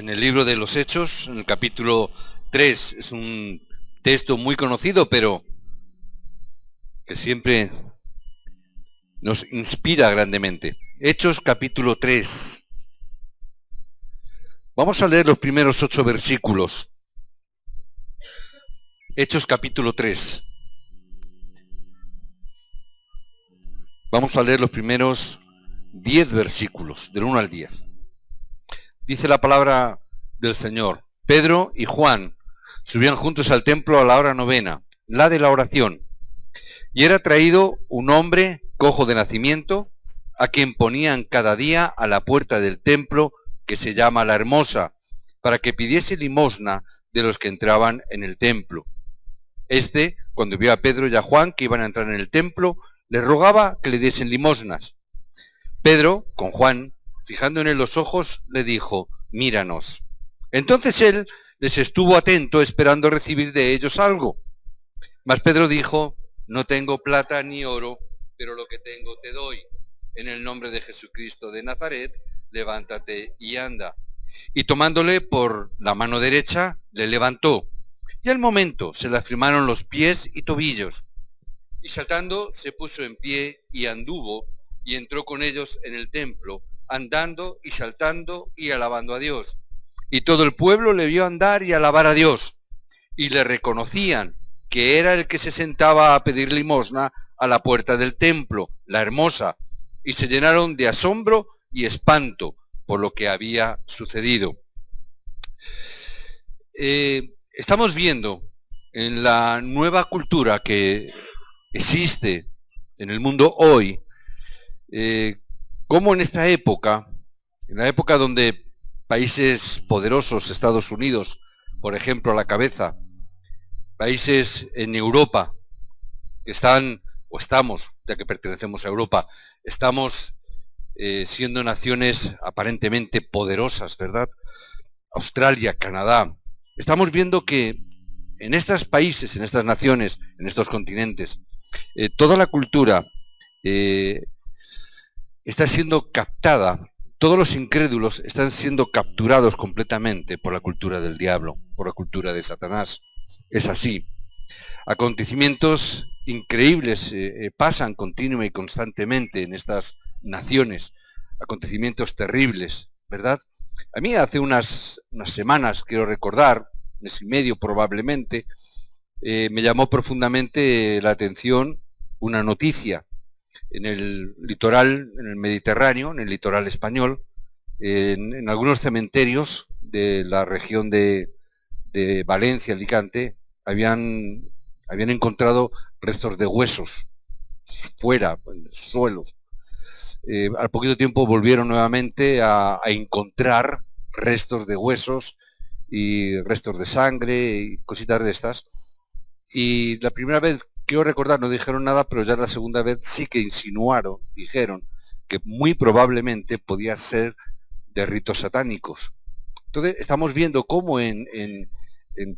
en el libro de los Hechos, en el capítulo 3. Es un texto muy conocido, pero que siempre nos inspira grandemente. Hechos capítulo 3. Vamos a leer los primeros 8 versículos. Hechos capítulo 3. Vamos a leer los primeros 10 versículos, del 1 al 10. Dice la palabra del Señor: Pedro y Juan subían juntos al templo a la hora novena, la de la oración, y era traído un hombre cojo de nacimiento, a quien ponían cada día a la puerta del templo, que se llama La Hermosa, para que pidiese limosna de los que entraban en el templo. Este, cuando vio a Pedro y a Juan que iban a entrar en el templo, le rogaba que le diesen limosnas. Pedro, con Juan, fijando en él los ojos, le dijo: míranos. Entonces él les estuvo atento, esperando recibir de ellos algo. Mas Pedro dijo: no tengo plata ni oro, pero lo que tengo te doy. En el nombre de Jesucristo de Nazaret, levántate y anda. Y tomándole por la mano derecha, le levantó. Y al momento se le afirmaron los pies y tobillos. Y saltando se puso en pie y anduvo, y entró con ellos en el templo, andando y saltando y alabando a Dios. Y todo el pueblo le vio andar y alabar a Dios. Y le reconocían que era el que se sentaba a pedir limosna a la puerta del templo, La Hermosa, y se llenaron de asombro y espanto por lo que había sucedido. Estamos viendo en la nueva cultura que existe en el mundo hoy, cómo en esta época, en la época donde países poderosos, Estados Unidos, por ejemplo, a la cabeza, países en Europa que están, o estamos, ya que pertenecemos a Europa, estamos siendo naciones aparentemente poderosas, ¿verdad? Australia, Canadá. Estamos viendo que en estos países, en estas naciones, en estos continentes, toda la cultura está siendo captada, todos los incrédulos están siendo capturados completamente por la cultura del diablo, por la cultura de Satanás. Es así. Acontecimientos increíbles pasan continua y constantemente en estas naciones, acontecimientos terribles, ¿verdad? A mí hace unas semanas, quiero recordar, mes y medio probablemente, me llamó profundamente la atención una noticia en el litoral, en el Mediterráneo, en el litoral español, en algunos cementerios de la región de Valencia, Alicante, habían encontrado restos de huesos fuera, en el suelo. Al poquito tiempo volvieron nuevamente a encontrar restos de huesos y restos de sangre y cositas de estas. Y la primera vez, quiero recordar, no dijeron nada, pero ya la segunda vez sí que insinuaron, dijeron que muy probablemente podía ser de ritos satánicos. Entonces estamos viendo cómo en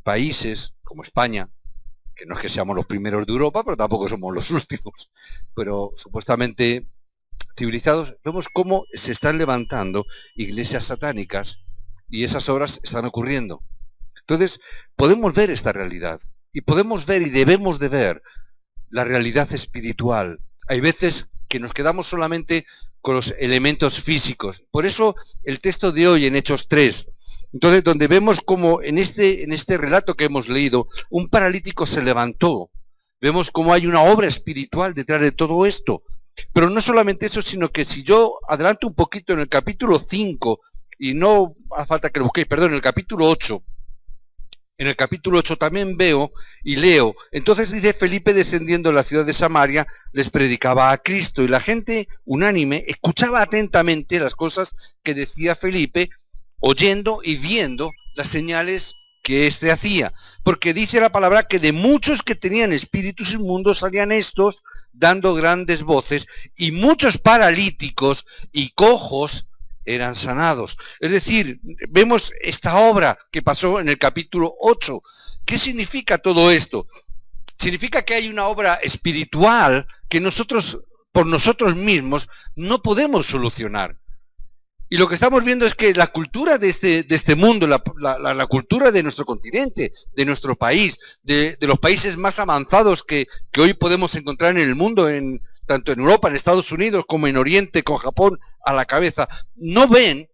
países como España, que no es que seamos los primeros de Europa, pero tampoco somos los últimos, pero supuestamente civilizados, vemos cómo se están levantando iglesias satánicas y esas obras están ocurriendo. Entonces podemos ver esta realidad y podemos ver y debemos de ver la realidad espiritual. Hay veces que nos quedamos solamente con los elementos físicos. Por eso el texto de hoy en Hechos 3, entonces, donde vemos como en este relato que hemos leído, un paralítico se levantó. Vemos cómo hay una obra espiritual detrás de todo esto. Pero no solamente eso, sino que si yo adelanto un poquito en el capítulo 5, y no hace falta que lo busquéis, perdón, en el capítulo 8, en el capítulo 8 también veo y leo: entonces dice Felipe, descendiendo de la ciudad de Samaria, les predicaba a Cristo, y la gente unánime escuchaba atentamente las cosas que decía Felipe, oyendo y viendo las señales que éste hacía. Porque dice la palabra que de muchos que tenían espíritus inmundos salían estos dando grandes voces, y muchos paralíticos y cojos eran sanados. Es decir, vemos esta obra que pasó en el capítulo 8. ¿Qué significa todo esto? Significa que hay una obra espiritual que nosotros, por nosotros mismos, no podemos solucionar. Y lo que estamos viendo es que la cultura de este mundo, la cultura de nuestro continente, de nuestro país, de los países más avanzados que hoy podemos encontrar en el mundo, tanto en Europa, en Estados Unidos, como en Oriente, con Japón a la cabeza, no ven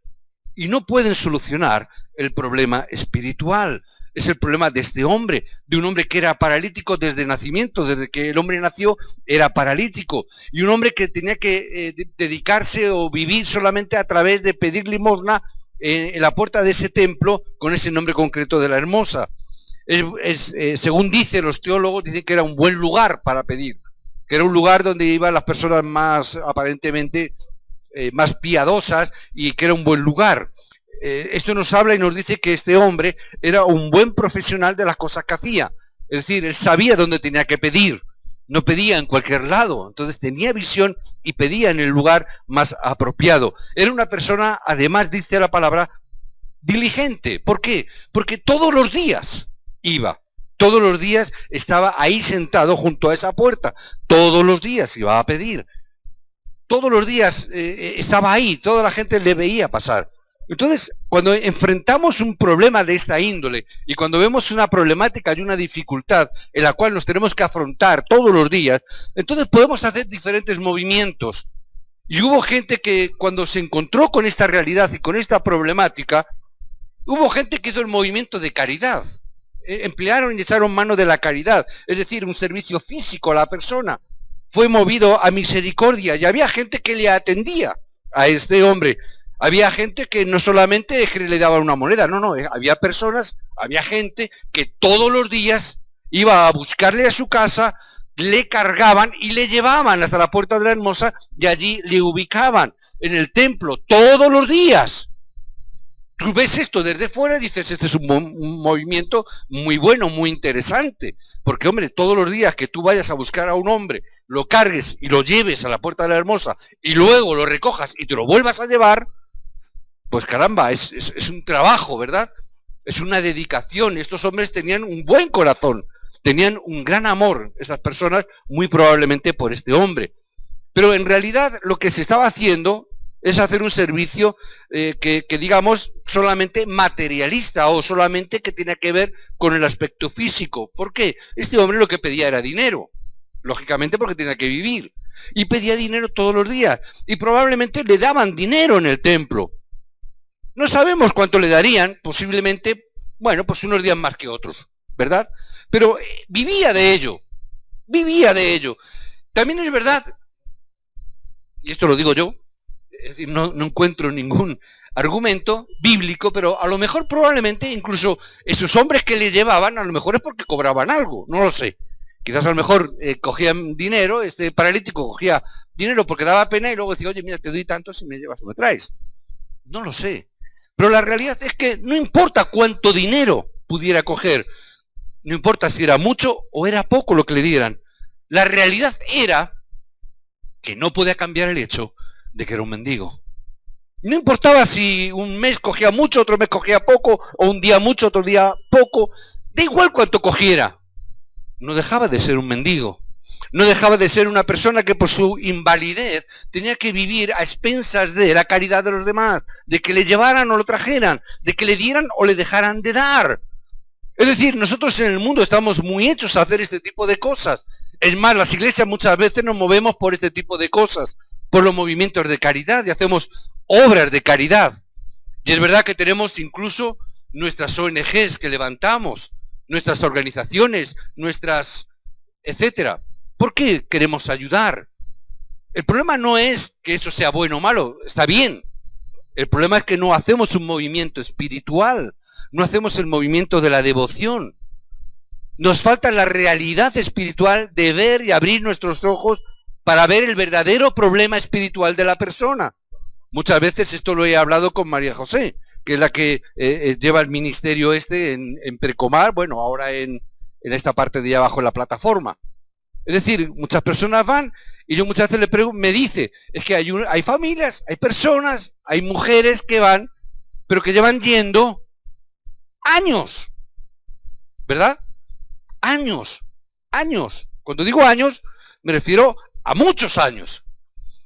y no pueden solucionar el problema espiritual. Es el problema de este hombre, de un hombre que era paralítico desde nacimiento, desde que el hombre nació era paralítico, y un hombre que tenía que dedicarse o vivir solamente a través de pedir limosna en la puerta de ese templo con ese nombre concreto de la Hermosa. Según dicen los teólogos, dicen que era un buen lugar para pedir, que era un lugar donde iban las personas más aparentemente más piadosas y que era un buen lugar. Esto nos habla y nos dice que este hombre era un buen profesional de las cosas que hacía. Es decir, él sabía dónde tenía que pedir, no pedía en cualquier lado. Entonces tenía visión y pedía en el lugar más apropiado. Era una persona, además dice la palabra, diligente. ¿Por qué? Porque todos los días iba. Todos los días estaba ahí sentado junto a esa puerta. Todos los días iba a pedir. Todos los días estaba ahí, toda la gente le veía pasar. Entonces, cuando enfrentamos un problema de esta índole y cuando vemos una problemática y una dificultad en la cual nos tenemos que afrontar todos los días, entonces podemos hacer diferentes movimientos. Y hubo gente que cuando se encontró con esta realidad y con esta problemática, hubo gente que hizo el movimiento de caridad. Emplearon y echaron mano de la caridad, es decir, un servicio físico a la persona. Fue movido a misericordia y había gente que le atendía a este hombre. Había gente que no solamente es que le daban una moneda, no, había personas, había gente que todos los días iba a buscarle a su casa, le cargaban y le llevaban hasta la puerta de la Hermosa y allí le ubicaban en el templo todos los días. Tú ves esto desde fuera y dices, este es un movimiento muy bueno, muy interesante. Porque, hombre, todos los días que tú vayas a buscar a un hombre, lo cargues y lo lleves a la puerta de la Hermosa y luego lo recojas y te lo vuelvas a llevar, pues caramba, es un trabajo, ¿verdad? Es una dedicación. Estos hombres tenían un buen corazón, tenían un gran amor, esas personas, muy probablemente por este hombre. Pero en realidad lo que se estaba haciendo es hacer un servicio que digamos solamente materialista o solamente que tiene que ver con el aspecto físico. ¿Por qué? Este hombre lo que pedía era dinero, lógicamente porque tenía que vivir, y pedía dinero todos los días, y probablemente le daban dinero en el templo. No sabemos cuánto le darían, posiblemente, bueno, pues unos días más que otros, ¿verdad? Pero vivía de ello, vivía de ello. También es verdad, y esto lo digo yo, es decir, no encuentro ningún argumento bíblico, pero a lo mejor probablemente incluso esos hombres que le llevaban, a lo mejor es porque cobraban algo, no lo sé. Quizás a lo mejor cogían dinero, este paralítico cogía dinero porque daba pena y luego decía, oye, mira, te doy tanto si me llevas o me traes. No lo sé. Pero la realidad es que no importa cuánto dinero pudiera coger, no importa si era mucho o era poco lo que le dieran. La realidad era que no podía cambiar el hecho de que era un mendigo. No importaba si un mes cogía mucho, otro mes cogía poco, o un día mucho, otro día poco, da igual cuánto cogiera. No dejaba de ser un mendigo. No dejaba de ser una persona que por su invalidez tenía que vivir a expensas de la caridad de los demás, de que le llevaran o lo trajeran, de que le dieran o le dejaran de dar. Es decir, nosotros en el mundo estamos muy hechos a hacer este tipo de cosas. Es más, las iglesias muchas veces nos movemos por este tipo de cosas, por los movimientos de caridad y hacemos obras de caridad. Y es verdad que tenemos incluso nuestras ONGs que levantamos, nuestras organizaciones, nuestras, etcétera. ¿Por qué queremos ayudar? El problema no es que eso sea bueno o malo, está bien. El problema es que no hacemos un movimiento espiritual, no hacemos el movimiento de la devoción. Nos falta la realidad espiritual de ver y abrir nuestros ojos para ver el verdadero problema espiritual de la persona. Muchas veces esto lo he hablado con María José, que es la que lleva el ministerio en Precomar, bueno, ahora en esta parte de allá abajo en la plataforma. Es decir, muchas personas van y yo muchas veces me dice, es que hay familias, hay personas, hay mujeres que van, pero que llevan yendo años, ¿verdad? Años. Cuando digo años, me refiero a muchos años.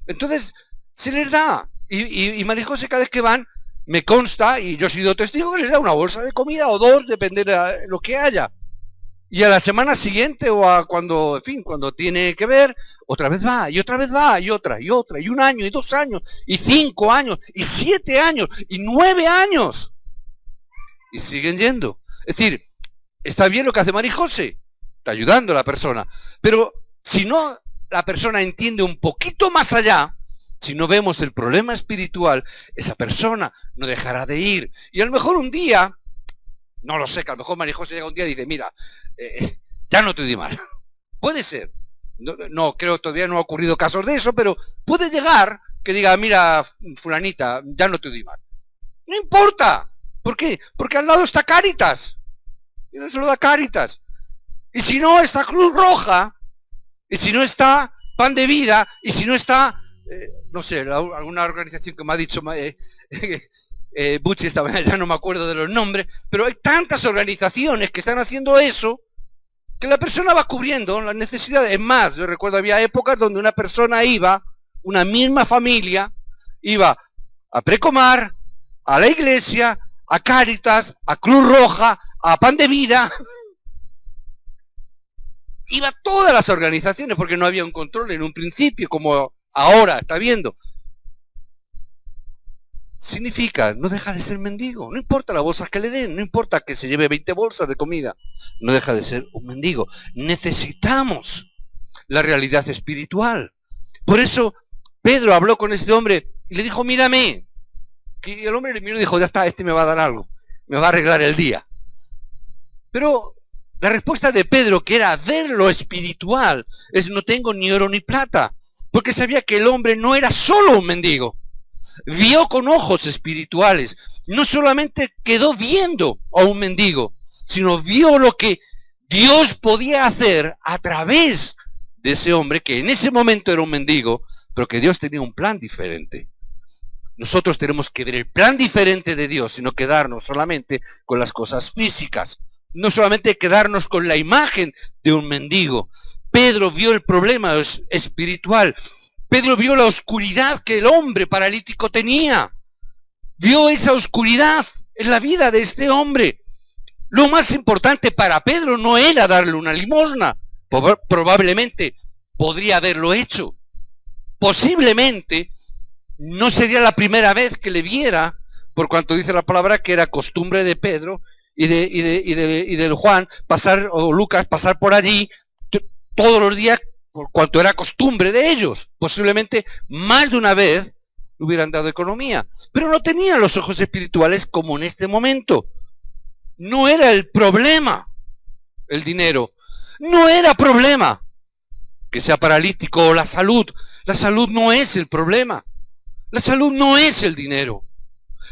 Entonces, se les da. Y María José cada vez que van, me consta, y yo he sido testigo, que les da una bolsa de comida o dos, depende de lo que haya. Y a la semana siguiente o a cuando, en fin, cuando tiene que ver, otra vez va, y otra vez va, y otra, y 1 año, y 2 años, y 5 años, y 7 años, y 9 años. Y siguen yendo. Es decir, está bien lo que hace María José, está ayudando a la persona, pero si no la persona entiende un poquito más allá, si no vemos el problema espiritual, esa persona no dejará de ir. Y a lo mejor un día, no lo sé, que a lo mejor María José llega un día y dice, mira, ya no te doy mal. Puede ser. No, creo que todavía no ha ocurrido casos de eso, pero puede llegar que diga, mira, fulanita, ya no te doy mal. No importa. ¿Por qué? Porque al lado está Cáritas. Y eso lo da Cáritas. Y si no está Cruz Roja, y si no está Pan de Vida, y si no está, no sé, alguna organización que me ha dicho Bucci esta mañana, ya no me acuerdo de los nombres, pero hay tantas organizaciones que están haciendo eso, que la persona va cubriendo las necesidades. Es más, yo recuerdo había épocas donde una persona iba, una misma familia, iba a Precomar, a la iglesia, a Cáritas, a Cruz Roja, a Pan de Vida. Iba a todas las organizaciones porque no había un control en un principio, como ahora está viendo. Significa, no deja de ser mendigo, no importa las bolsas que le den, no importa que se lleve 20 bolsas de comida, no deja de ser un mendigo. Necesitamos la realidad espiritual. Por eso Pedro habló con este hombre y le dijo, mírame. Y el hombre le miró y dijo, ya está, este me va a dar algo, me va a arreglar el día. Pero la respuesta de Pedro, que era ver lo espiritual, es no tengo ni oro ni plata, porque sabía que el hombre no era solo un mendigo. Vio con ojos espirituales, no solamente quedó viendo a un mendigo, sino vio lo que Dios podía hacer a través de ese hombre, que en ese momento era un mendigo, pero que Dios tenía un plan diferente. Nosotros tenemos que ver el plan diferente de Dios, sino quedarnos solamente con las cosas físicas, no solamente quedarnos con la imagen de un mendigo. Pedro vio el problema espiritual. Pedro vio la oscuridad que el hombre paralítico tenía. Vio esa oscuridad en la vida de este hombre. Lo más importante para Pedro no era darle una limosna. Probablemente podría haberlo hecho. Posiblemente no sería la primera vez que le viera, por cuanto dice la palabra que era costumbre de Pedro y de Juan pasar, o Lucas, pasar por allí todos los días, por cuanto era costumbre de ellos. Posiblemente más de una vez hubieran dado economía, pero no tenían los ojos espirituales como en este momento. No era el problema el dinero, no era problema que sea paralítico o la salud. La salud no es el problema, la salud no es el dinero.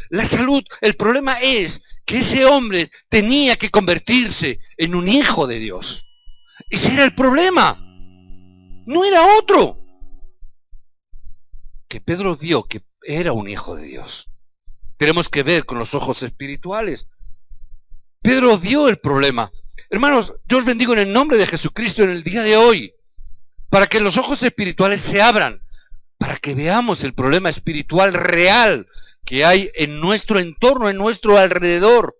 La salud, el problema es que ese hombre tenía que convertirse en un hijo de Dios. Ese era el problema. No era otro. Que Pedro vio que era un hijo de Dios. Tenemos que ver con los ojos espirituales. Pedro vio el problema. Hermanos, yo os bendigo en el nombre de Jesucristo en el día de hoy, para que los ojos espirituales se abran, para que veamos el problema espiritual real que hay en nuestro entorno, en nuestro alrededor.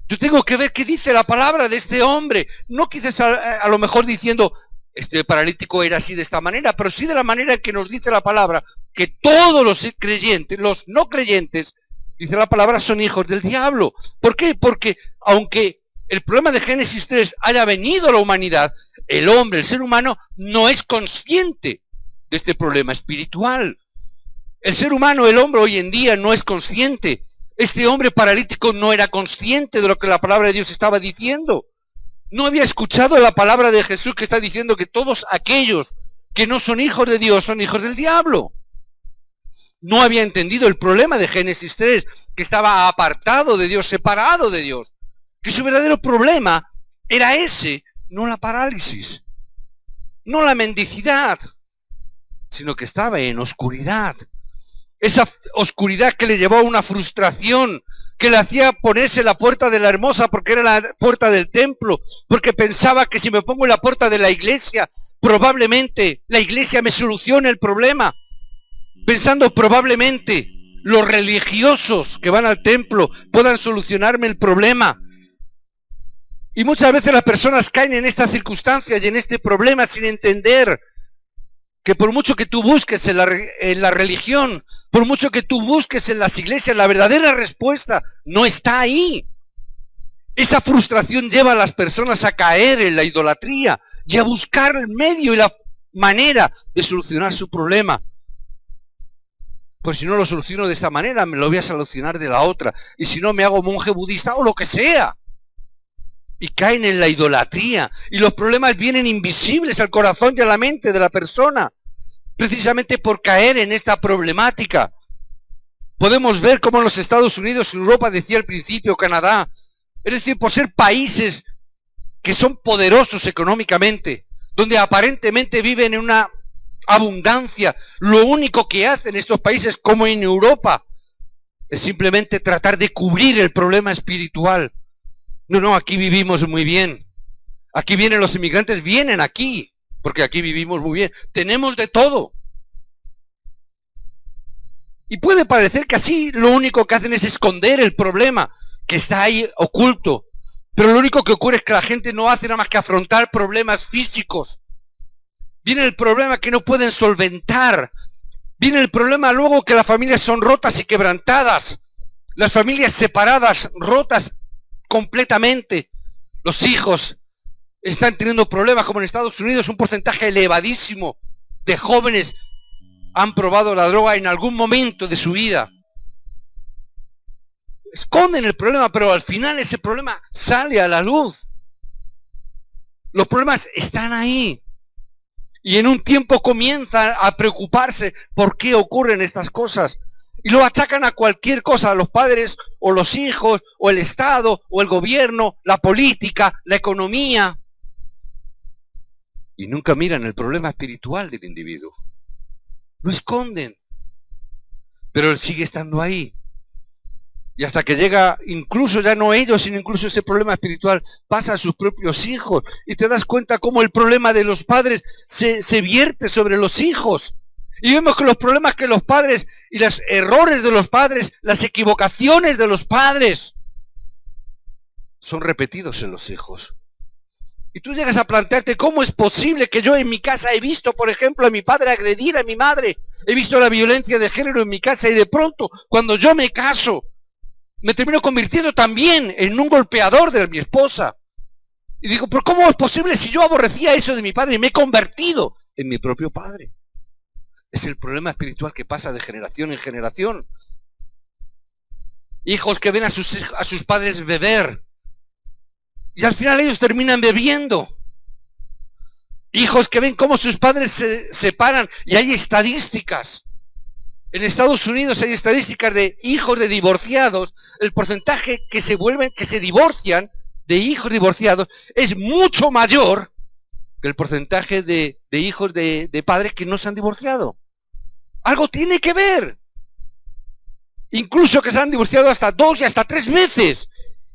Yo tengo que ver qué dice la palabra de este hombre. No quizás a lo mejor diciendo, este paralítico era así de esta manera, pero sí de la manera que nos dice la palabra, que todos los creyentes, los no creyentes, dice la palabra, son hijos del diablo. ¿Por qué? Porque aunque el problema de Génesis 3 haya venido a la humanidad, el hombre, el ser humano, no es consciente de este problema espiritual. El ser humano, el hombre hoy en día no es consciente. Este hombre paralítico no era consciente de lo que la palabra de Dios estaba diciendo. No había escuchado la palabra de Jesús que está diciendo que todos aquellos que no son hijos de Dios son hijos del diablo. No había entendido el problema de Génesis 3, que estaba apartado de Dios, separado de Dios. Que su verdadero problema era ese, no la parálisis, no la mendicidad, sino que estaba en oscuridad. Esa oscuridad que le llevó a una frustración, que le hacía ponerse en la puerta de la hermosa porque era la puerta del templo, porque pensaba que si me pongo en la puerta de la iglesia, probablemente la iglesia me solucione el problema. pensando probablemente los religiosos que van al templo puedan solucionarme el problema. Y muchas veces las personas caen en esta circunstancia y en este problema sin entender que por mucho que tú busques en la religión, por mucho que tú busques en las iglesias, la verdadera respuesta no está ahí. Esa frustración lleva a las personas a caer en la idolatría y a buscar el medio y la manera de solucionar su problema. Pues si no lo soluciono de esta manera, me lo voy a solucionar de la otra. Y si no, me hago monje budista o lo que sea. Y caen en la idolatría. Y los problemas vienen invisibles al corazón y a la mente de la persona. Precisamente por caer en esta problemática. Podemos ver cómo en los Estados Unidos, Europa, decía al principio, Canadá, es decir, por ser países que son poderosos económicamente, donde aparentemente viven en una abundancia, lo único que hacen estos países, como en Europa, es simplemente tratar de cubrir el problema espiritual. No, aquí vivimos muy bien. Aquí vienen los inmigrantes, vienen aquí, porque aquí vivimos muy bien. Tenemos de todo. Y puede parecer que así lo único que hacen es esconder el problema, que está ahí oculto. Pero lo único que ocurre es que la gente no hace nada más que afrontar problemas físicos. Viene el problema que no pueden solventar. Viene el problema luego que las familias son rotas y quebrantadas. Las familias separadas, rotas completamente. Los hijos están teniendo problemas, como en Estados Unidos, un porcentaje elevadísimo de jóvenes han probado la droga en algún momento de su vida. Esconden el problema, pero al final ese problema sale a la luz. Los problemas están ahí. Y en un tiempo comienzan a preocuparse por qué ocurren estas cosas. Y lo achacan a cualquier cosa, a los padres o los hijos, o el Estado, o el gobierno, la política, la economía. Y nunca miran el problema espiritual del individuo. Lo esconden. Pero él sigue estando ahí. Y hasta que llega, incluso ya no ellos, sino incluso ese problema espiritual, pasa a sus propios hijos. Y te das cuenta cómo el problema de los padres se vierte sobre los hijos. Y vemos que los problemas que los padres, y los errores de los padres, las equivocaciones de los padres, son repetidos en los hijos. Y tú llegas a plantearte cómo es posible que yo en mi casa he visto, por ejemplo, a mi padre agredir a mi madre. He visto la violencia de género en mi casa y de pronto, cuando yo me caso, me termino convirtiendo también en un golpeador de mi esposa. Y digo, ¿pero cómo es posible si yo aborrecía eso de mi padre y me he convertido en mi propio padre? Es el problema espiritual que pasa de generación en generación. Hijos que ven a sus padres beber. Y al final ellos terminan bebiendo. Hijos que ven cómo sus padres se separan. Y hay estadísticas. En Estados Unidos hay estadísticas de hijos de divorciados. El porcentaje que se divorcian de hijos divorciados es mucho mayor que el porcentaje de hijos de padres que no se han divorciado. Algo tiene que ver. Incluso que se han divorciado hasta 2 y hasta 3 veces.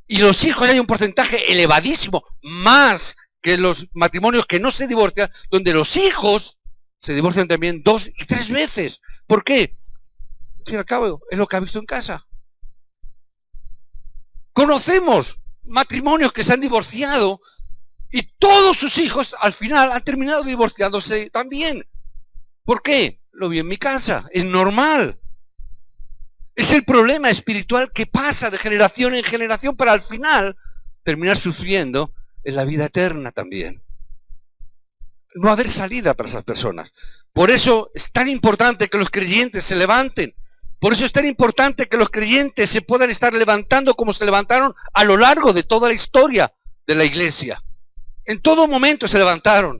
Y los hijos hay un porcentaje elevadísimo, más que los matrimonios que no se divorcian, donde los hijos se divorcian también 2 y 3 veces. ¿Por qué? Al fin y al cabo, es lo que ha visto en casa. Conocemos matrimonios que se han divorciado y todos sus hijos al final han terminado divorciándose también. ¿Por qué? Lo vi en mi casa, es normal. Es el problema espiritual que pasa de generación en generación para al final terminar sufriendo en la vida eterna también. No haber salida para esas personas. Por eso es tan importante que los creyentes se levanten. Por eso es tan importante que los creyentes se puedan estar levantando como se levantaron a lo largo de toda la historia de la iglesia. En todo momento se levantaron.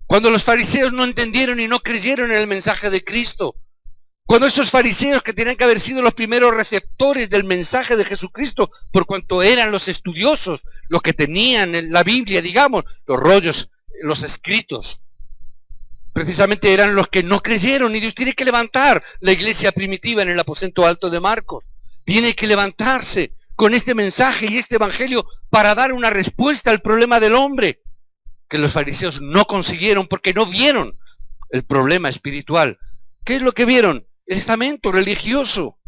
Cuando los fariseos no entendieron y no creyeron en el mensaje de Cristo. Cuando esos fariseos que tenían que haber sido los primeros receptores del mensaje de Jesucristo, por cuanto eran los estudiosos, los que tenían en la Biblia, digamos, los rollos, los escritos, precisamente eran los que no creyeron. Y Dios tiene que levantar la iglesia primitiva en el aposento alto de Marcos. Tiene que levantarse con este mensaje y este evangelio para dar una respuesta al problema del hombre, que los fariseos no consiguieron porque no vieron el problema espiritual ¿Qué es lo que vieron? El estamento religioso.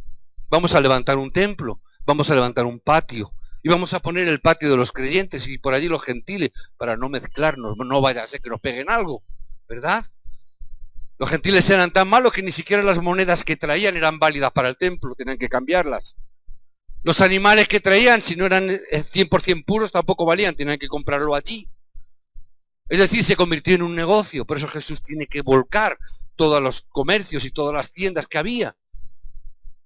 Vamos a levantar un templo, vamos a levantar un patio, y vamos a poner el patio de los creyentes y por allí los gentiles, para no mezclarnos, no vaya a ser que nos peguen algo, ¿verdad? Los gentiles eran tan malos que ni siquiera las monedas que traían eran válidas para el templo, tenían que cambiarlas. Los animales que traían, si no eran 100% puros, tampoco valían, tenían que comprarlo allí. Es decir, se convirtió en un negocio, por eso Jesús tiene que volcar todos los comercios y todas las tiendas que había.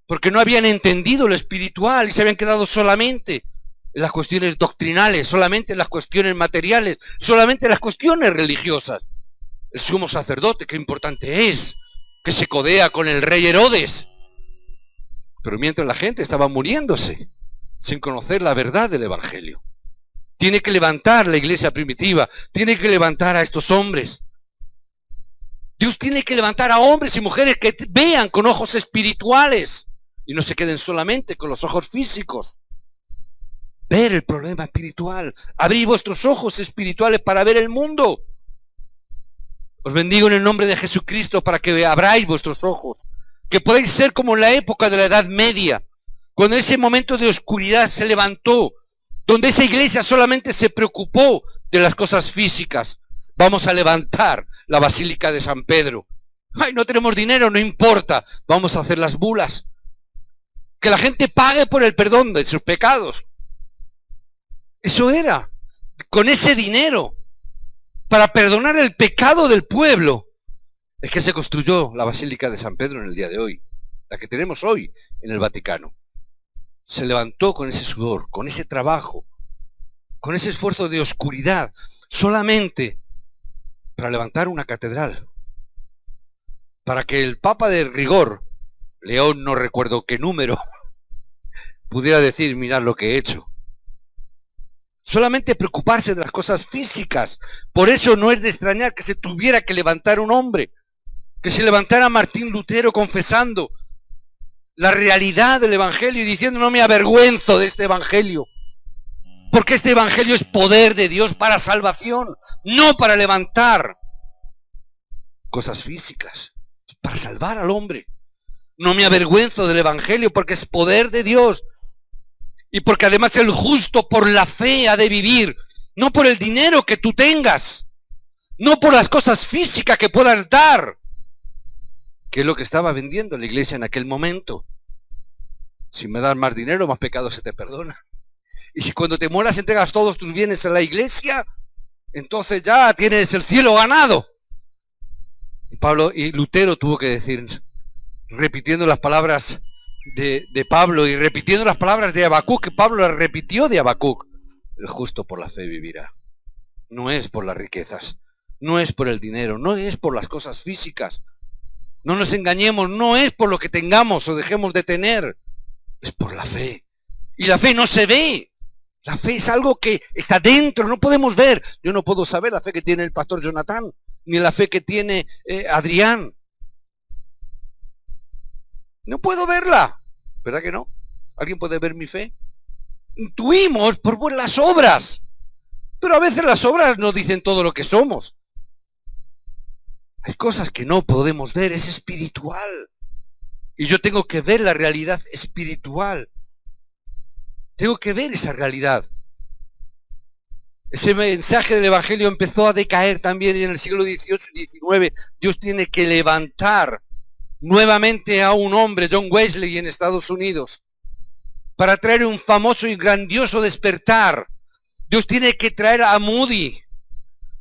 Porque no habían entendido lo espiritual y se habían quedado solamente en las cuestiones doctrinales, solamente en las cuestiones materiales, solamente en las cuestiones religiosas. El sumo sacerdote, qué importante es, que se codea con el rey Herodes. Pero mientras la gente estaba muriéndose, sin conocer la verdad del Evangelio. Tiene que levantar la iglesia primitiva, tiene que levantar a estos hombres. Dios tiene que levantar a hombres y mujeres que vean con ojos espirituales y no se queden solamente con los ojos físicos. Ver el problema espiritual, abrir vuestros ojos espirituales para ver el mundo. Os bendigo en el nombre de Jesucristo para que abráis vuestros ojos, que podáis ser como en la época de la Edad Media, cuando ese momento de oscuridad se levantó, donde esa iglesia solamente se preocupó de las cosas físicas. Vamos a levantar la Basílica de San Pedro. Ay, no tenemos dinero, no importa, vamos a hacer las bulas. Que la gente pague por el perdón de sus pecados. Eso era, con ese dinero, para perdonar el pecado del pueblo, es que se construyó la Basílica de San Pedro en el día de hoy, la que tenemos hoy en el Vaticano. Se levantó con ese sudor, con ese trabajo, con ese esfuerzo de oscuridad, solamente para levantar una catedral, para que el Papa de rigor, León no recuerdo qué número, pudiera decir, mirad lo que he hecho. Solamente preocuparse de las cosas físicas. Por eso no es de extrañar que se tuviera que levantar un hombre, que se levantara Martín Lutero confesando la realidad del Evangelio y diciendo, no me avergüenzo de este Evangelio, porque este Evangelio es poder de Dios para salvación, no para levantar cosas físicas, para salvar al hombre. No me avergüenzo del Evangelio porque es poder de Dios y porque además el justo por la fe ha de vivir, no por el dinero que tú tengas, no por las cosas físicas que puedas dar, que es lo que estaba vendiendo la iglesia en aquel momento. Si me das más dinero, más pecados se te perdona. Y si cuando te mueras entregas todos tus bienes a la iglesia, entonces ya tienes el cielo ganado. Y Lutero tuvo que decir, repitiendo las palabras de Pablo y repitiendo las palabras de Habacuc, que Pablo las repitió de Habacuc, el justo por la fe vivirá. No es por las riquezas, no es por el dinero, no es por las cosas físicas. No nos engañemos, no es por lo que tengamos o dejemos de tener, es por la fe. Y la fe no se ve. La fe es algo que está dentro, no podemos ver. Yo no puedo saber la fe que tiene el pastor Jonathan, ni la fe que tiene Adrián. No puedo verla, ¿verdad que no? ¿Alguien puede ver mi fe? Intuimos por las obras, pero a veces las obras nos dicen todo lo que somos. Hay cosas que no podemos ver, es espiritual. Y yo tengo que ver la realidad espiritual. Tengo que ver esa realidad. Ese mensaje del Evangelio empezó a decaer también en el siglo XVIII y XIX. Dios tiene que levantar nuevamente a un hombre, John Wesley, en Estados Unidos, para traer un famoso y grandioso despertar. Dios tiene que traer a Moody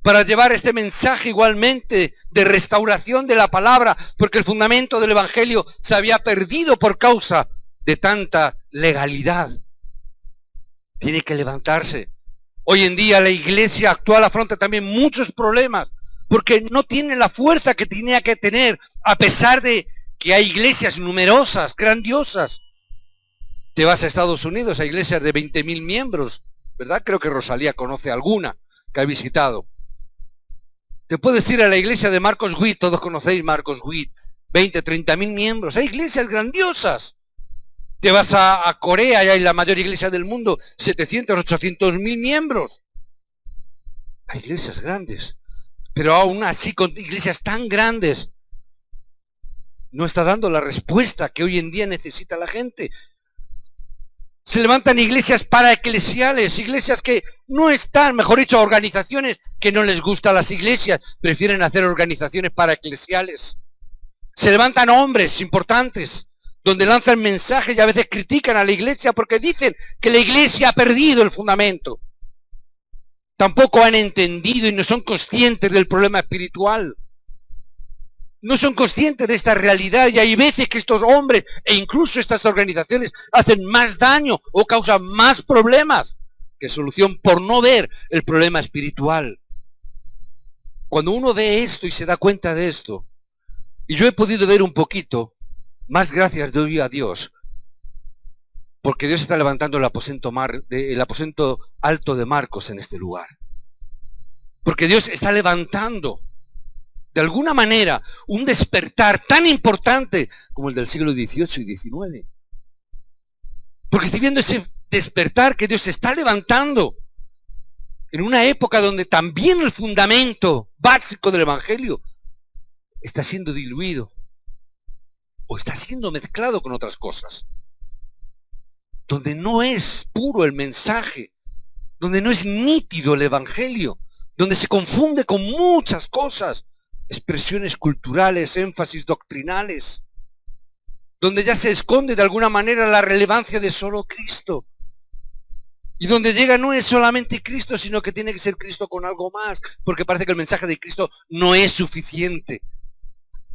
para llevar este mensaje igualmente de restauración de la palabra, porque el fundamento del Evangelio se había perdido por causa de tanta legalidad. Tiene que levantarse. Hoy en día la iglesia actual afronta también muchos problemas, porque no tiene la fuerza que tenía que tener, a pesar de que hay iglesias numerosas, grandiosas. Te vas a Estados Unidos, a iglesias de 20.000 miembros, ¿verdad? Creo que Rosalía conoce alguna que ha visitado. Te puedes ir a la iglesia de Marcos Witt, todos conocéis Marcos Witt, 20, 30.000 miembros. Hay iglesias grandiosas. Te vas a Corea, y hay la mayor iglesia del mundo, 700, 800.000 miembros. Hay iglesias grandes, pero aún así con iglesias tan grandes, No está dando la respuesta que hoy en día necesita la gente. Se levantan iglesias paraeclesiales, iglesias que no están, mejor dicho, organizaciones que no les gustan las iglesias, prefieren hacer organizaciones paraeclesiales. Se levantan hombres importantes, donde lanzan mensajes y a veces critican a la iglesia porque dicen que la iglesia ha perdido el fundamento. Tampoco han entendido y no son conscientes del problema espiritual. No son conscientes de esta realidad y hay veces que estos hombres e incluso estas organizaciones hacen más daño o causan más problemas que solución por no ver el problema espiritual. Cuando uno ve esto y se da cuenta de esto, y yo he podido ver un poquito, más gracias doy a Dios, porque Dios está levantando el aposento alto de Marcos en este lugar. Porque Dios está levantando de alguna manera un despertar tan importante como el del siglo XVIII y XIX. Porque estoy viendo ese despertar que Dios está levantando en una época donde también el fundamento básico del Evangelio está siendo diluido o está siendo mezclado con otras cosas. Donde no es puro el mensaje, donde no es nítido el Evangelio, donde se confunde con muchas cosas, expresiones culturales, énfasis doctrinales, donde ya se esconde de alguna manera la relevancia de solo Cristo. Y donde llega no es solamente Cristo, sino que tiene que ser Cristo con algo más, porque parece que el mensaje de Cristo no es suficiente.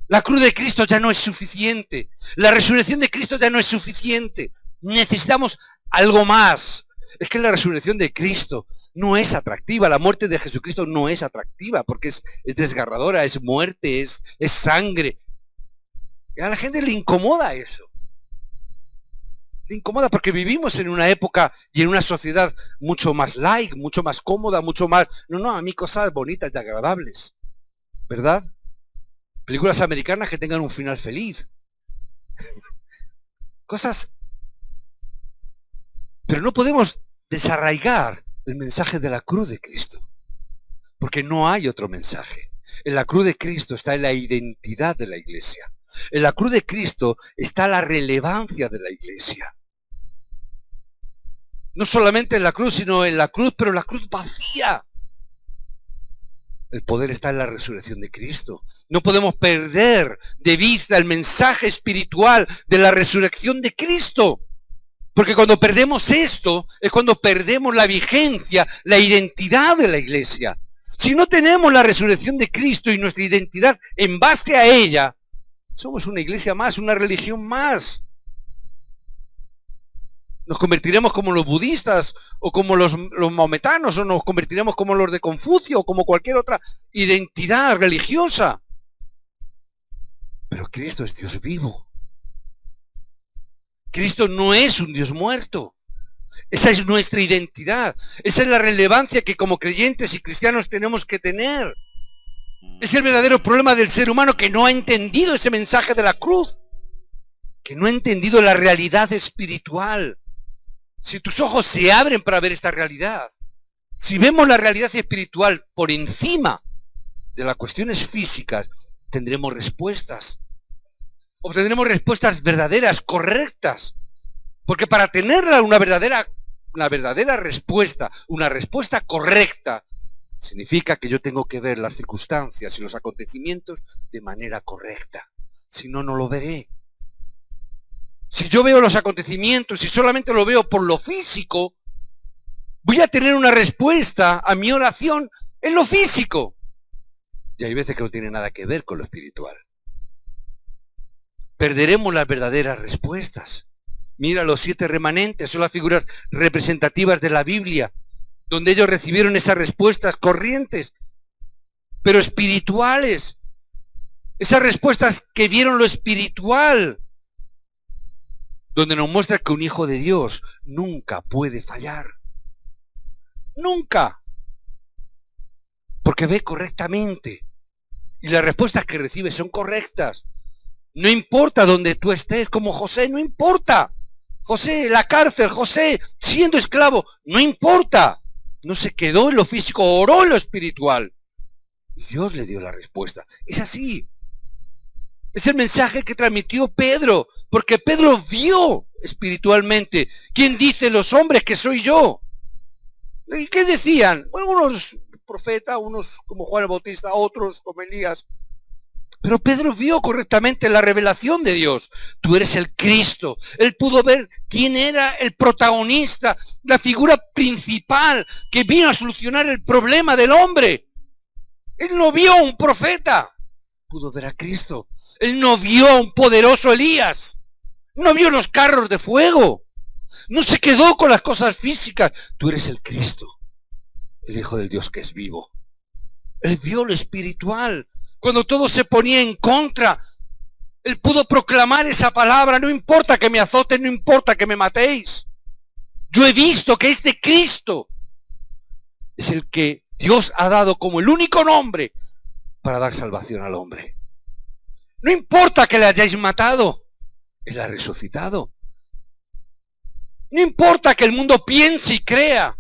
La cruz de Cristo ya no es suficiente. La resurrección de Cristo ya no es suficiente. Necesitamos algo más. Es que la resurrección de Cristo no es atractiva. La muerte de Jesucristo no es atractiva porque es desgarradora, es muerte, es sangre. Y a la gente le incomoda eso. Le incomoda porque vivimos en una época y en una sociedad mucho más light, mucho más cómoda, mucho más... No, a mí cosas bonitas y agradables. ¿Verdad? Películas americanas que tengan un final feliz. Cosas... Pero no podemos desarraigar el mensaje de la cruz de Cristo. Porque no hay otro mensaje. En la cruz de Cristo está la identidad de la iglesia. En la cruz de Cristo está la relevancia de la iglesia. No solamente en la cruz, sino en la cruz, pero la cruz vacía. El poder está en la resurrección de Cristo. No podemos perder de vista el mensaje espiritual de la resurrección de Cristo. Porque cuando perdemos esto, es cuando perdemos la vigencia, la identidad de la iglesia. Si no tenemos la resurrección de Cristo y nuestra identidad en base a ella, somos una iglesia más, una religión más. Nos convertiremos como los budistas o como los maometanos o nos convertiremos como los de Confucio o como cualquier otra identidad religiosa. Pero Cristo es Dios vivo. Cristo no es un Dios muerto. Esa es nuestra identidad. Esa es la relevancia que como creyentes y cristianos tenemos que tener. Es el verdadero problema del ser humano que no ha entendido ese mensaje de la cruz. Que no ha entendido la realidad espiritual. Si tus ojos se abren para ver esta realidad, si vemos la realidad espiritual por encima de las cuestiones físicas, tendremos respuestas. Obtendremos respuestas verdaderas, correctas. Porque para tener una verdadera respuesta, una respuesta correcta, significa que yo tengo que ver las circunstancias y los acontecimientos de manera correcta. Si no, no lo veré. Si yo veo los acontecimientos y solamente lo veo por lo físico, voy a tener una respuesta a mi oración en lo físico. Y hay veces que no tiene nada que ver con lo espiritual. Perderemos las verdaderas respuestas. Mira, los 7 remanentes son las figuras representativas de la Biblia, donde ellos recibieron esas respuestas corrientes, pero espirituales. Esas respuestas que vieron lo espiritual, donde nos muestra que un hijo de Dios nunca puede fallar. Nunca. Porque ve correctamente. Y las respuestas que recibe son correctas. No importa donde tú estés, como José, no importa. José, la cárcel, José, siendo esclavo, no importa. No se quedó en lo físico, oró en lo espiritual. Y Dios le dio la respuesta. Es así. Es el mensaje que transmitió Pedro, porque Pedro vio espiritualmente. ¿Quién dice los hombres que soy yo? ¿Y qué decían? Bueno, unos profetas, unos como Juan el Bautista, otros como Elías. Pero Pedro vio correctamente la revelación de Dios. Tú eres el Cristo. Él pudo ver quién era el protagonista, la figura principal que vino a solucionar el problema del hombre. Él no vio a un profeta, pudo ver a Cristo. Él no vio a un poderoso Elías. No vio los carros de fuego. No se quedó con las cosas físicas. Tú eres el Cristo, el Hijo del Dios que es vivo. Él vio lo espiritual. Cuando todo se ponía en contra, él pudo proclamar esa palabra. No importa que me azoten, no importa que me matéis. Yo he visto que este Cristo es el que Dios ha dado como el único nombre para dar salvación al hombre. No importa que le hayáis matado, Él ha resucitado. No importa que el mundo piense y crea.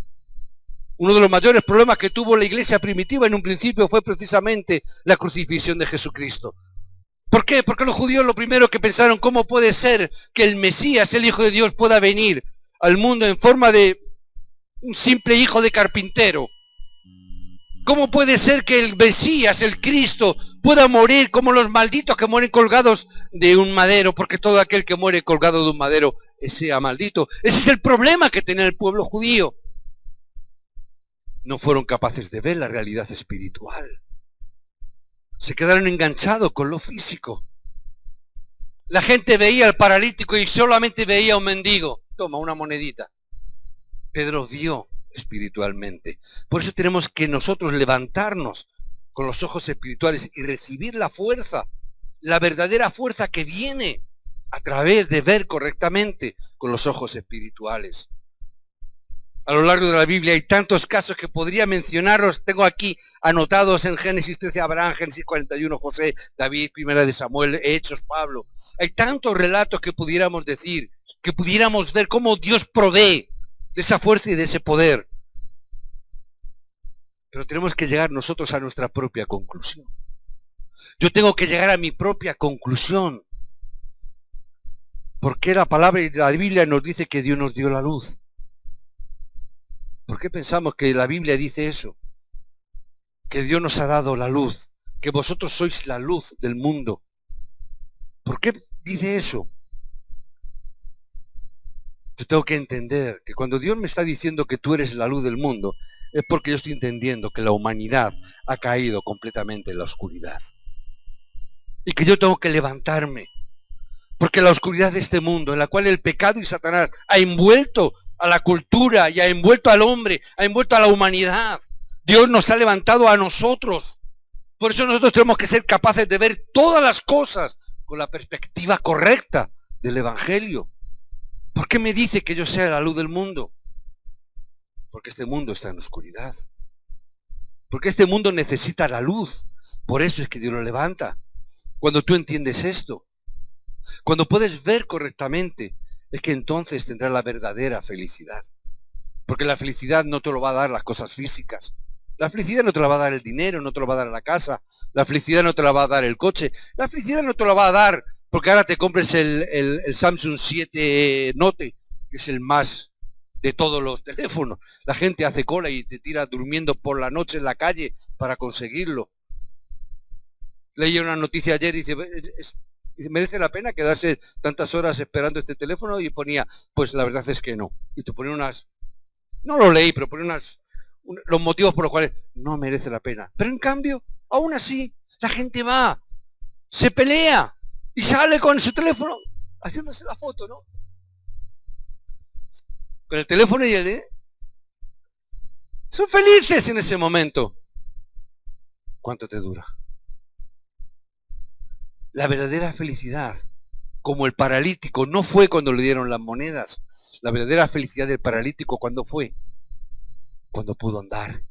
Uno de los mayores problemas que tuvo la iglesia primitiva en un principio fue precisamente la crucifixión de Jesucristo. ¿Por qué? Porque los judíos lo primero que pensaron, ¿cómo puede ser que el Mesías, el Hijo de Dios, pueda venir al mundo en forma de un simple hijo de carpintero? ¿Cómo puede ser que el Mesías, el Cristo, pueda morir como los malditos que mueren colgados de un madero? Porque todo aquel que muere colgado de un madero sea maldito. Ese es el problema que tenía el pueblo judío. No fueron capaces de ver la realidad espiritual. Se quedaron enganchados con lo físico. La gente veía al paralítico y solamente veía a un mendigo. Toma, una monedita. Pedro vio espiritualmente. Por eso tenemos que nosotros levantarnos con los ojos espirituales y recibir la fuerza, la verdadera fuerza que viene a través de ver correctamente con los ojos espirituales. A lo largo de la Biblia hay tantos casos que podría mencionaros. Tengo aquí anotados en Génesis 13, Abraham, Génesis 41, José, David, Primera de Samuel, Hechos, Pablo. Hay tantos relatos que pudiéramos decir, que pudiéramos ver cómo Dios provee de esa fuerza y de ese poder. Pero tenemos que llegar nosotros a nuestra propia conclusión. Yo tengo que llegar a mi propia conclusión. ¿Por qué la palabra y la Biblia nos dice que Dios nos dio la luz? ¿Por qué pensamos que la Biblia dice eso? Que Dios nos ha dado la luz, que vosotros sois la luz del mundo. ¿Por qué dice eso? Yo tengo que entender que cuando Dios me está diciendo que tú eres la luz del mundo, es porque yo estoy entendiendo que la humanidad ha caído completamente en la oscuridad. Y que yo tengo que levantarme. Porque la oscuridad de este mundo, en la cual el pecado y Satanás ha envuelto a la cultura y ha envuelto al hombre, ha envuelto a la humanidad, Dios nos ha levantado a nosotros. Por eso nosotros tenemos que ser capaces de ver todas las cosas con la perspectiva correcta del Evangelio. ¿Por qué me dice que yo sea la luz del mundo? Porque este mundo está en oscuridad. Porque este mundo necesita la luz. Por eso es que Dios lo levanta. Cuando tú entiendes esto, cuando puedes ver correctamente, es que entonces tendrás la verdadera felicidad. Porque la felicidad no te lo va a dar las cosas físicas. La felicidad no te la va a dar el dinero, no te lo va a dar la casa. La felicidad no te la va a dar el coche. La felicidad no te la va a dar porque ahora te compres el Samsung 7 Note, que es el más de todos los teléfonos. La gente hace cola y te tira durmiendo por la noche en la calle para conseguirlo. Leí una noticia ayer y dice, ¿merece la pena quedarse tantas horas esperando este teléfono? Y ponía, pues la verdad es que no. Y te ponía unas, no lo leí, pero ponía los motivos por los cuales no merece la pena. Pero en cambio, aún así, la gente va, se pelea y sale con su teléfono haciéndose la foto, ¿no? Con el teléfono y el son felices en ese momento. ¿Cuánto te dura? La verdadera felicidad, como el paralítico, no fue cuando le dieron las monedas. La verdadera felicidad del paralítico, ¿cuándo fue? Cuando pudo andar.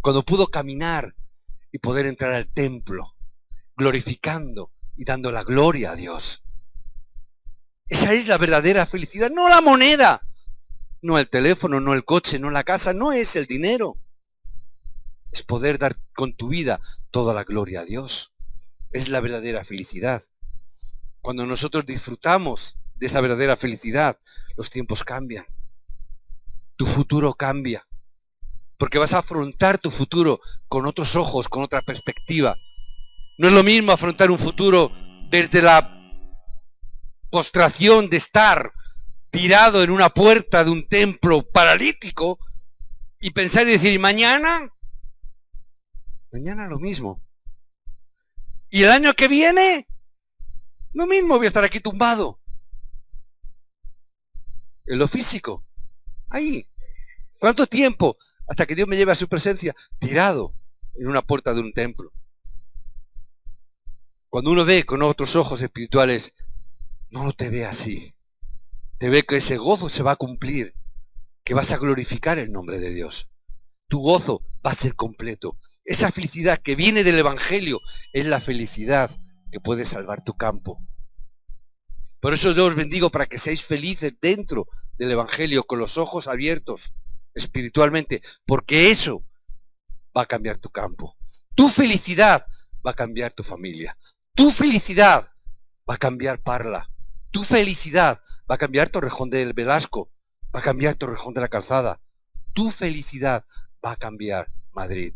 Cuando pudo caminar y poder entrar al templo, glorificando y dando la gloria a Dios. Esa es la verdadera felicidad, no la moneda, no el teléfono, no el coche, no la casa, no es el dinero. Es poder dar con tu vida toda la gloria a Dios. es la verdadera felicidad. Cuando nosotros disfrutamos de esa verdadera felicidad, los tiempos cambian. Tu futuro cambia. Porque vas a afrontar tu futuro con otros ojos, con otra perspectiva. No es lo mismo afrontar un futuro desde la postración de estar tirado en una puerta de un templo paralítico y pensar y decir, mañana lo mismo. Y el año que viene, lo mismo, voy a estar aquí tumbado. En lo físico, ahí. ¿Cuánto tiempo? Hasta que Dios me lleve a su presencia, tirado en una puerta de un templo. Cuando uno ve con otros ojos espirituales, no te ve así. Te ve que ese gozo se va a cumplir, que vas a glorificar el nombre de Dios. Tu gozo va a ser completo. Esa felicidad que viene del Evangelio es la felicidad que puede salvar tu campo. Por eso yo os bendigo para que seáis felices dentro del Evangelio, con los ojos abiertos espiritualmente, porque eso va a cambiar tu campo. Tu felicidad va a cambiar tu familia. Tu felicidad va a cambiar Parla. Tu felicidad va a cambiar Torrejón del Velasco. Va a cambiar Torrejón de la Calzada. Tu felicidad va a cambiar Madrid,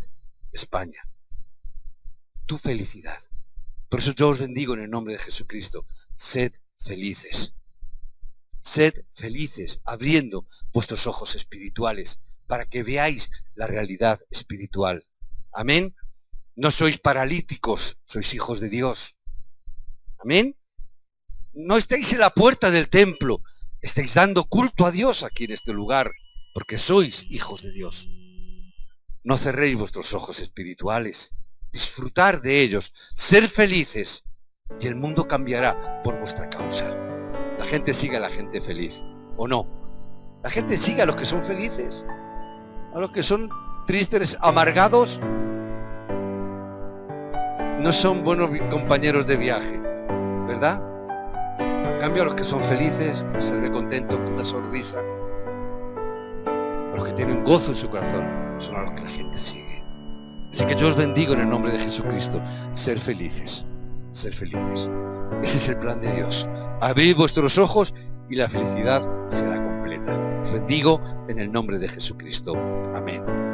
España. Tu felicidad. Por eso yo os bendigo en el nombre de Jesucristo. Sed felices. Sed felices, abriendo vuestros ojos espirituales para que veáis la realidad espiritual. Amén. No sois paralíticos, sois hijos de Dios. Amén. No estáis en la puerta del templo, estáis dando culto a Dios aquí en este lugar, porque sois hijos de Dios. No cerréis vuestros ojos espirituales, disfrutar de ellos, ser felices, y el mundo cambiará por vuestra causa. La gente sigue a la gente feliz, ¿o no? La gente sigue a los que son felices, a los que son tristes, amargados. No son buenos compañeros de viaje, ¿verdad? En cambio, a los que son felices, se les ve contentos con una sonrisa. A los que tienen gozo en su corazón, son a los que la gente sigue. Así que yo os bendigo en el nombre de Jesucristo. Ser felices, ser felices. Ese es el plan de Dios. Abrid vuestros ojos y la felicidad será completa. Os bendigo en el nombre de Jesucristo. Amén.